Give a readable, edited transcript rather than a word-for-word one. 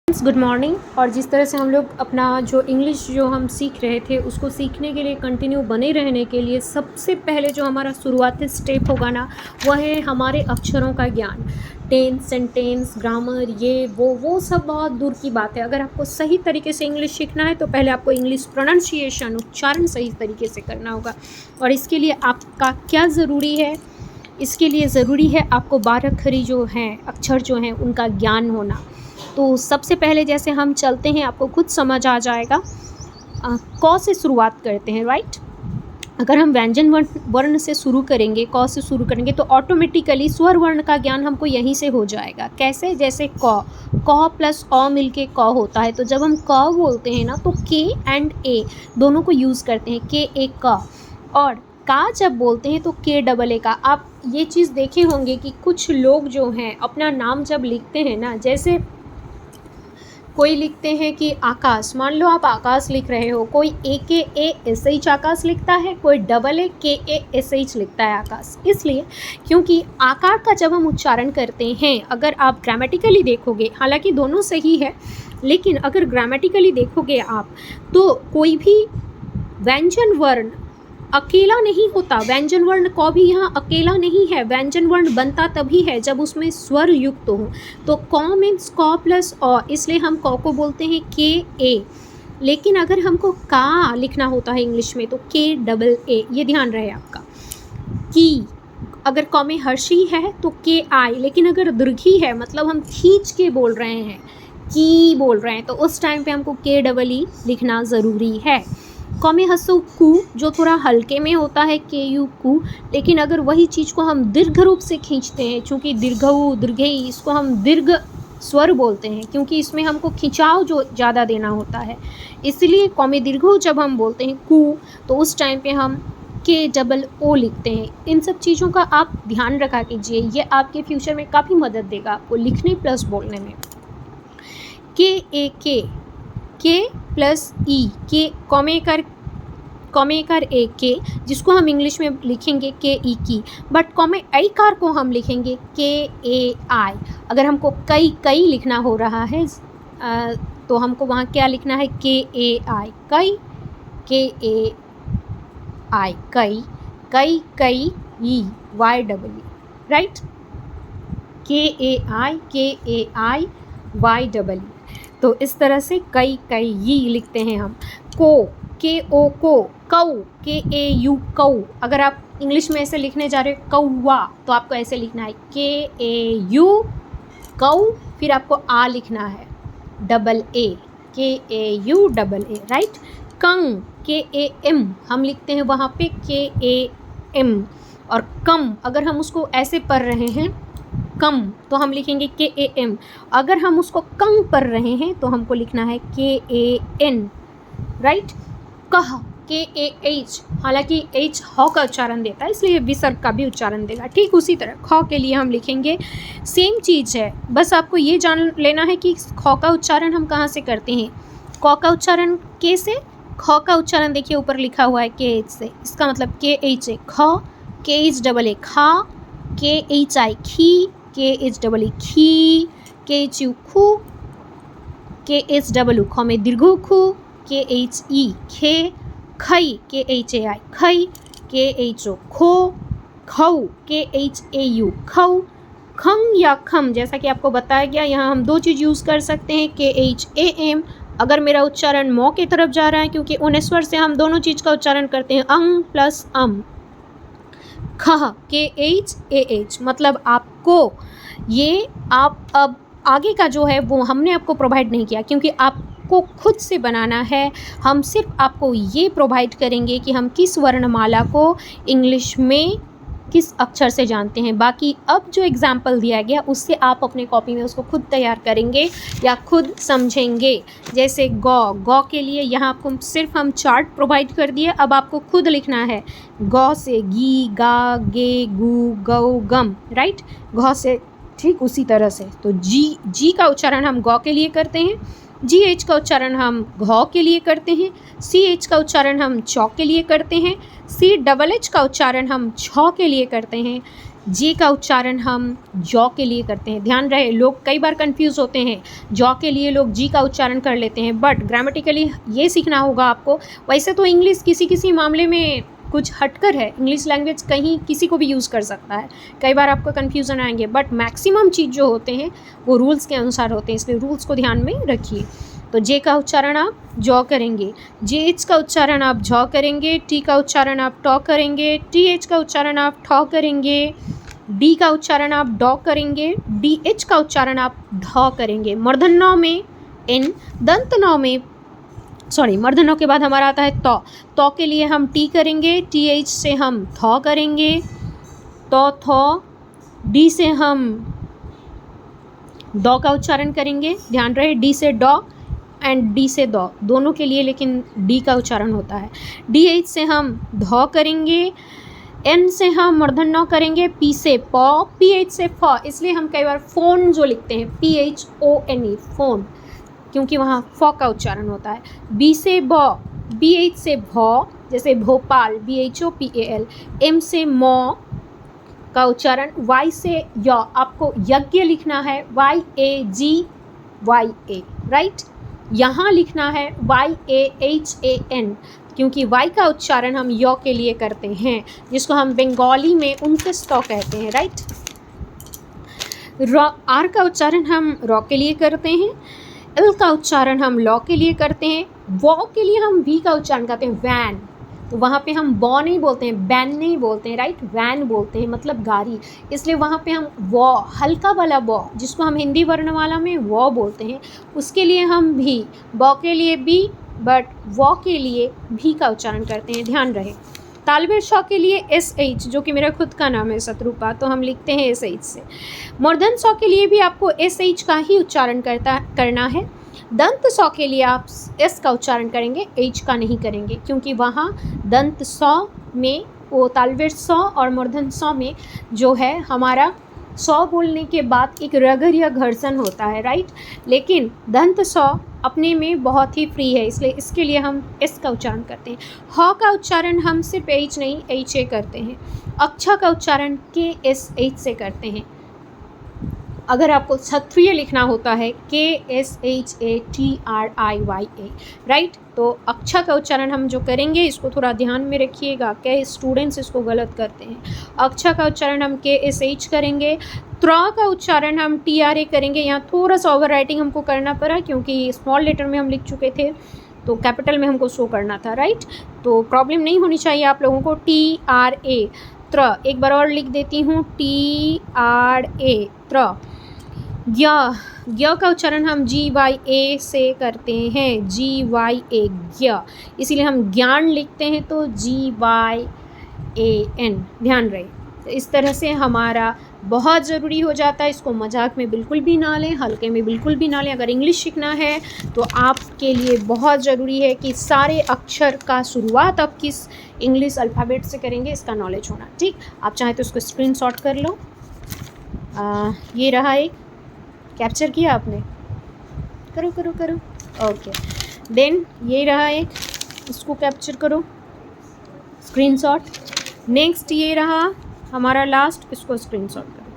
Good morning. और जिस तरह से हम लोग अपना जो इंग्लिश जो हम सीख रहे थे उसको सीखने के लिए कंटिन्यू बने रहने के लिए सबसे पहले जो हमारा शुरुआती स्टेप होगा ना, वह है हमारे अक्षरों का ज्ञान। टेंस, सेंटेंस, ग्रामर, ये वो सब बहुत दूर की बात है। अगर आपको सही तरीके से इंग्लिश सीखना है तो पहले आपको इंग्लिश प्रोनाउंसिएशन, उच्चारण सही तरीके से करना होगा। और इसके लिए आपका क्या ज़रूरी है? इसके लिए ज़रूरी है आपको 12 अक्षरी जो हैं, अक्षर जो हैं, उनका ज्ञान होना। तो सबसे पहले जैसे हम चलते हैं, आपको खुद समझ आ जाएगा। क से शुरुआत करते हैं, राइट। अगर हम व्यंजन वर्ण से शुरू करेंगे, क से शुरू करेंगे, तो ऑटोमेटिकली स्वर वर्ण का ज्ञान हमको यहीं से हो जाएगा। कैसे? जैसे क प्लस अ मिलके क होता है, तो जब हम क बोलते हैं ना तो के एंड ए दोनों को यूज़ करते हैं, के ए क। और का जब बोलते हैं तो के डबल ए का। आप ये चीज़ देखे होंगे कि कुछ लोग जो हैं अपना नाम जब लिखते हैं ना, जैसे कोई लिखते हैं कि आकाश, मान लो आप आकाश लिख रहे हो, कोई AKASH आकाश लिखता है, कोई AAKASH लिखता है आकाश। इसलिए क्योंकि आकार का जब हम उच्चारण करते हैं, अगर आप ग्रामेटिकली देखोगे, हालांकि दोनों सही है, लेकिन अगर ग्रामेटिकली देखोगे आप तो कोई भी व्यंजन वर्ण अकेला नहीं होता। व्यंजन वर्ण क भी यहाँ अकेला नहीं है। व्यंजन वर्ण बनता तभी है जब उसमें स्वर युक्त हो। तो क मीन्स क प्लस अ, इसलिए हम क को बोलते हैं के ए। लेकिन अगर हमको का लिखना होता है इंग्लिश में तो के डबल ए, ये ध्यान रहे आपका। की, अगर क में हर्षी है तो के आई, लेकिन अगर दीर्घी है, मतलब हम खींच के बोल रहे हैं, की बोल रहे हैं, तो उस टाइम पे हमको के डबल ई लिखना ज़रूरी है। क में हसु कु, जो थोड़ा हल्के में होता है, के यू कु, लेकिन अगर वही चीज़ को हम दीर्घ रूप से खींचते हैं, चूँकि दीर्घऊ दीर्घई, इसको हम दीर्घ स्वर बोलते हैं क्योंकि इसमें हमको खिंचाव जो ज़्यादा देना होता है, इसलिए क में दीर्घऊ जब हम बोलते हैं कु, तो उस टाइम पे हम के डबल ओ लिखते हैं। इन सब चीज़ों का आप ध्यान रखा कीजिए, ये आपके फ्यूचर में काफ़ी मदद देगा आपको लिखने प्लस बोलने में। के प्लस ई, के कॉमेकर ए के, जिसको हम इंग्लिश में लिखेंगे के ई की, बट कॉमे आई कार को हम लिखेंगे के ए आई। अगर हमको कई लिखना हो रहा है तो हमको वहाँ क्या लिखना है? के ए आई, कई, के ए आई, कई ई, वाई डबल ई, राइट। के ए आई वाई डबल ई। तो इस तरह से कई ई लिखते हैं हम। के ओ को, कौ, के ए यू कौ। अगर आप इंग्लिश में ऐसे लिखने जा रहे हो कौवा, तो आपको ऐसे लिखना है के ए यू कौ, फिर आपको आ लिखना है double A, K A U double A, right. कंग, के ए एम हम लिखते हैं वहाँ पे के ए एम। और कम, अगर हम उसको ऐसे पढ़ रहे हैं कम, तो हम लिखेंगे के ए एम। अगर हम उसको कंग पढ़ रहे हैं तो हमको लिखना है के ए एन, राइट। कह, के ए एच, हालांकि एच ह का उच्चारण देता है, इसलिए विसर्ग का भी उच्चारण देगा। ठीक उसी तरह ख के लिए हम लिखेंगे, सेम चीज़ है, बस आपको ये जान लेना है कि ख का उच्चारण हम कहाँ से करते हैं। क का उच्चारण के से, ख का उच्चारण देखिए ऊपर लिखा हुआ है के एच से, इसका मतलब के एच है ख, के एच डबल ए खा, के एच आई खी, के एच डबल ई खी, के एच यू खू, के एच डबल यू ख में दीर्घ खू, के एच ई खे, खई, के एच ए आई खई, के एच ओ खो, खऊ, के एच ए यू खऊ। खंग या खम, जैसा कि आपको बताया गया, यहाँ हम दो चीज़ यूज़ कर सकते हैं, के एच ए एम, अगर मेरा उच्चारण मौ की तरफ जा रहा है, क्योंकि उन स्वर से हम दोनों चीज़ का उच्चारण करते हैं, अंग प्लस अम। खह, के एच ए एच, मतलब आपको ये आप अब आगे का जो है वो हमने आपको प्रोवाइड नहीं किया, क्योंकि आपको खुद से बनाना है। हम सिर्फ आपको ये प्रोवाइड करेंगे कि हम किस वर्णमाला को इंग्लिश में किस अक्षर से जानते हैं। बाकी अब जो एग्जाम्पल दिया गया उससे आप अपने कॉपी में उसको खुद तैयार करेंगे या खुद समझेंगे। जैसे गौ के लिए यहाँ आपको सिर्फ हम चार्ट प्रोवाइड कर दिए, अब आपको खुद लिखना है गौ से गी, गा, गे, गु, गौ, गम, राइट। गौ से ठीक उसी तरह से, तो जी का उच्चारण हम गौ के लिए करते हैं, जी एच का उच्चारण हम घौ के लिए करते हैं, सी एच का उच्चारण हम चौ के लिए करते हैं, सी डबल एच का उच्चारण हम छौ के लिए करते हैं, जे का उच्चारण हम जॉ के लिए करते हैं। ध्यान रहे, लोग कई बार कंफ्यूज होते हैं, जॉ के लिए लोग जी का उच्चारण कर लेते हैं, बट ग्रामेटिकली ये सीखना होगा आपको। वैसे तो इंग्लिश किसी किसी मामले में कुछ हटकर है, इंग्लिश लैंग्वेज कहीं किसी को भी यूज़ कर सकता है, कई बार आपको कन्फ्यूज़न आएंगे, बट मैक्सिमम चीज़ जो होते हैं वो रूल्स के अनुसार होते हैं, इसलिए रूल्स को ध्यान में रखिए। तो जे का उच्चारण आप जॉ करेंगे, जे एच का उच्चारण आप जॉ करेंगे, टी का उच्चारण आप टॉ करेंगे, टी एच का उच्चारण आप ठॉ करेंगे, डी का उच्चारण आप डॉ करेंगे, डी एच का उच्चारण आप ढॉ करेंगे। मूर्धन्य में एन, दंतनौ में मूर्धन्य के बाद हमारा आता है तौ के लिए हम टी करेंगे, टी एच से हम थॉ करेंगे, थॉ, डी से हम डॉ का उच्चारण करेंगे। ध्यान रहे, डी से डॉ एंड डी से दौ, दोनों के लिए लेकिन डी का उच्चारण होता है। डी एच से हम धौ करेंगे, एन से हम मूर्धन्य करेंगे, पी से पौ, पी एच से फॉ, इसलिए हम कई बार फोन जो लिखते हैं PHONE फोन, क्योंकि वहाँ फॉ का उच्चारण होता है। बी से बौ, बी एच से भौ, जैसे भोपाल BHOPAL, एम से मौ का उच्चारण, वाई से यौ, आपको यज्ञ लिखना है YAGYA, राइट। यहाँ लिखना है YAHAN, क्योंकि वाई का उच्चारण हम यौ के लिए करते हैं, जिसको हम बंगाली में 29 कहते हैं, राइट। आर का उच्चारण हम रॉ के लिए करते हैं, एल का उच्चारण हम लॉ के लिए करते हैं, वॉ के लिए हम वी का उच्चारण करते हैं, वैन, तो वहाँ पे हम बॉ नहीं बोलते हैं, बैन नहीं बोलते हैं, राइट, वैन बोलते हैं, मतलब गाड़ी, इसलिए वहाँ पे हम वॉ, हल्का वाला बॉ, जिसको हम हिंदी वर्णमाला में वॉ बोलते हैं, उसके लिए हम भी, बॉ के लिए बी, बट वॉ के लिए भी का उच्चारण करते हैं। ध्यान रहे, तालबेर शॉ के लिए SH, जो कि मेरा खुद का नाम है शत्रुपा, तो हम लिखते हैं SH से। मूर्धन सॉ के लिए भी आपको SH का ही उच्चारण करना है। दंत सॉ के लिए आप S का उच्चारण करेंगे, H का नहीं करेंगे, क्योंकि वहाँ दंत सॉ में, वो तालवेर सॉ और मूर्धन सॉ में जो है हमारा सॉ बोलने के बाद एक रगर या घर्षण होता है, राइट, लेकिन दंत सॉ अपने में बहुत ही फ्री है, इसलिए इसके लिए हम S का उच्चारण करते हैं। ह का उच्चारण हम सिर्फ H नहीं HA करते हैं। अक्षा का उच्चारण KSH से करते हैं। अगर आपको क्षत्रिय लिखना होता है KSHATRIYA, राइट, तो अक्षा का उच्चारण हम जो करेंगे, इसको थोड़ा ध्यान में रखिएगा, कई स्टूडेंट्स इसको गलत करते हैं। अक्षा का उच्चारण हम KSH करेंगे, त्र का उच्चारण हम TRA करेंगे। यहाँ थोड़ा सा ओवर राइटिंग हमको करना पड़ा, क्योंकि स्मॉल लेटर में हम लिख चुके थे, तो कैपिटल में हमको शो करना था, राइट, तो प्रॉब्लम नहीं होनी चाहिए आप लोगों को। TRA, त्र, एक बार और लिख देती हूँ, TRA, त्र। ज्ञ का उच्चारण हम GYA से करते हैं, GYA, ज्ञ, इसीलिए हम ज्ञान लिखते हैं तो GYAN। ध्यान रहे, तो इस तरह से हमारा बहुत ज़रूरी हो जाता है, इसको मजाक में बिल्कुल भी ना लें, हल्के में बिल्कुल भी ना लें। अगर इंग्लिश सीखना है तो आपके लिए बहुत ज़रूरी है कि सारे अक्षर का शुरुआत आप किस इंग्लिश अल्फ़ाबेट से करेंगे, इसका नॉलेज होना, ठीक। आप चाहें तो इसको स्क्रीनशॉट कर लो। ये रहा, एक कैप्चर किया आपने, करो करो करो, ओके। देन ये रहा एक, इसको कैप्चर करो, स्क्रीनशॉट। नेक्स्ट ये रहा हमारा लास्ट, इसको स्क्रीनशॉट करो।